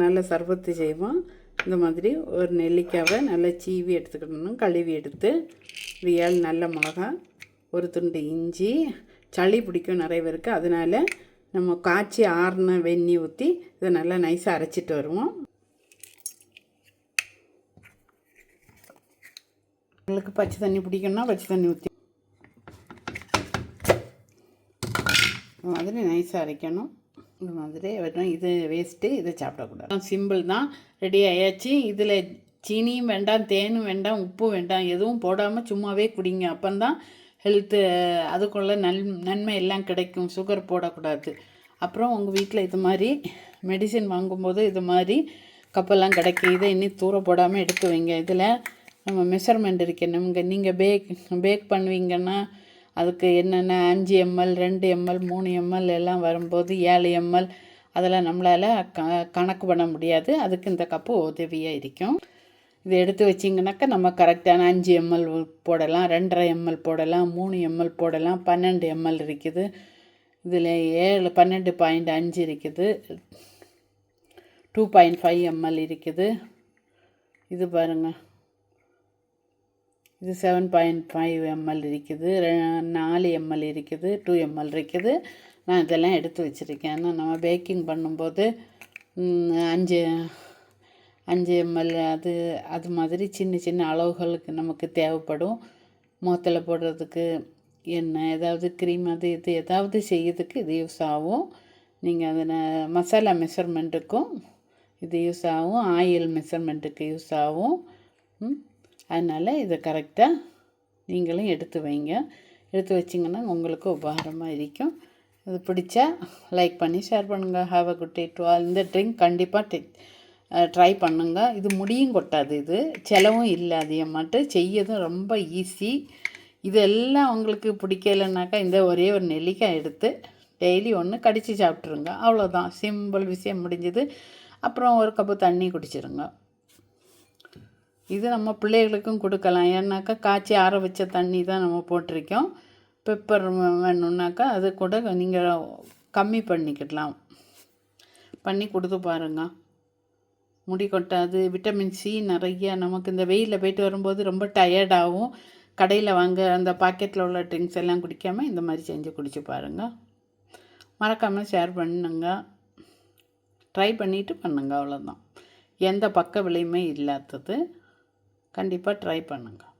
நல்ல சர்பத்து செய்வோம். இந்த மாதிரி ஒரு நெல்லிக்காவை நல்லா சீவி எடுத்துக்கிடணும். கழுவி எடுத்து 7 நல்ல மிளகா, ஒரு துண்டு இஞ்சி. சளி பிடிக்கும் நிறைய பேருக்கு, அதனால் நம்ம காய்ச்சி ஆறின வெந்நீர் ஊற்றி இதை நல்லா நைஸாக அரைச்சிட்டு வருவோம். உங்களுக்கு பச்சை தண்ணி பிடிக்கும்னா பச்சை தண்ணி ஊற்றி இந்த மாதிரி நைஸாக அரைக்கணும். இந்த மாதிரி வெறும் இது வேஸ்ட்டு, இதை சாப்பிடக்கூடாது. சிம்பிள் தான், ரெடி ஆயாச்சு. இதில் சீனியும் வேண்டாம், தேனும் வேண்டாம், உப்பு வேண்டாம், எதுவும் போடாமல் சும்மாவே குடிங்க. அப்போந்தான் ஹெல்த்து அதுக்குள்ளே நன்மை எல்லாம் கிடைக்கும். சுகர் போடக்கூடாது. அப்புறம் உங்கள் வீட்டில் இது மாதிரி மெடிசின் வாங்கும்போது இது மாதிரி கப்பெல்லாம் கிடைக்கும். இதை இன்னும் தூர போடாமல் எடுத்து வைங்க. இதில் நம்ம மெஷர்மெண்ட் இருக்குது. நீங்கள் பேக் பண்ணுவீங்கன்னா அதுக்கு என்னென்ன 5 ml 2 ml 3 ml எல்லாம் வரும்போது 7 ml அதெல்லாம் நம்மளால் கணக்கு பண்ண முடியாது. அதுக்கு இந்த கப்பு உதவியாக இருக்கும். இதை எடுத்து வச்சிங்கனாக்கா நம்ம கரெக்டான 5 ml போடலாம், 2.5 ml போடலாம், 3 ml போடலாம், 12 ml இருக்குது. இதில் 12.5 இருக்குது, 2.5 ml இருக்குது. இது பாருங்கள், இது 7.5 ml இருக்குது, 4 ml இருக்குது, 2 ml இருக்குது. நான் இதெல்லாம் எடுத்து வச்சுருக்கேன். ஏன்னா நம்ம பேக்கிங் பண்ணும்போது 5 ml அது மாதிரி சின்ன சின்ன அளவுகளுக்கு நமக்கு தேவைப்படும். முகத்தில் போடுறதுக்கு எண்ணெய், ஏதாவது க்ரீம், அது இது ஏதாவது செய்யறதுக்கு இது யூஸ் ஆகும். நீங்கள் அதில் மசாலா மெஷர்மெண்ட்டுக்கும் இது யூஸ் ஆகும், ஆயில் மெஷர்மெண்ட்டுக்கு யூஸ் ஆகும். அதனால் இதை கரெக்டாக நீங்களும் எடுத்து வைங்க. எடுத்து வச்சிங்கன்னா உங்களுக்கு உபகாரமாக இருக்கும். இது பிடிச்சா லைக் பண்ணி ஷேர் பண்ணுங்கள். Have a good day to all. இந்த ட்ரிங்க் கண்டிப்பாக ட்ரை பண்ணுங்க. இது முடியும் கொட்டாது, இது செலவும் இல்லை, அதிகமாட்டு செய்யதும் ரொம்ப ஈஸி. இதெல்லாம் உங்களுக்கு பிடிக்கலைன்னாக்கா இந்த ஒரே ஒரு நெல்லிக்காய் எடுத்து டெய்லி ஒன்று கடித்து சாப்பிட்ருங்க. அவ்வளோதான், சிம்பிள், விஷயம் முடிஞ்சுது. அப்புறம் ஒரு கப்பு தண்ணி குடிச்சிருங்க. இது நம்ம பிள்ளைகளுக்கும் கொடுக்கலாம். ஏன்னாக்கா காய்ச்சி ஆற வச்ச தண்ணி தான் நம்ம போட்டிருக்கோம். பெப்பர் வேணுன்னாக்கா அது கூட நீங்கள் கம்மி பண்ணிக்கிடலாம். பண்ணி கொடுத்து பாருங்கள், முடி கொட்டாது. விட்டமின் சி நிறைய. நமக்கு இந்த வெயிலில் போய்ட்டு வரும்போது ரொம்ப டயர்டாகவும், கடையில் வாங்க அந்த பாக்கெட்டில் உள்ள ட்ரிங்க்ஸ் எல்லாம் குடிக்காமல் இந்த மாதிரி செஞ்சு குடிச்சு பாருங்கள். மறக்காமல் ஷேர் பண்ணுங்க. ட்ரை பண்ணிவிட்டு பண்ணுங்க. அவ்வளோதான், எந்த பக்க விளையுமே இல்லாதது. கண்டிப்பாக ட்ரை பண்ணுங்கள்.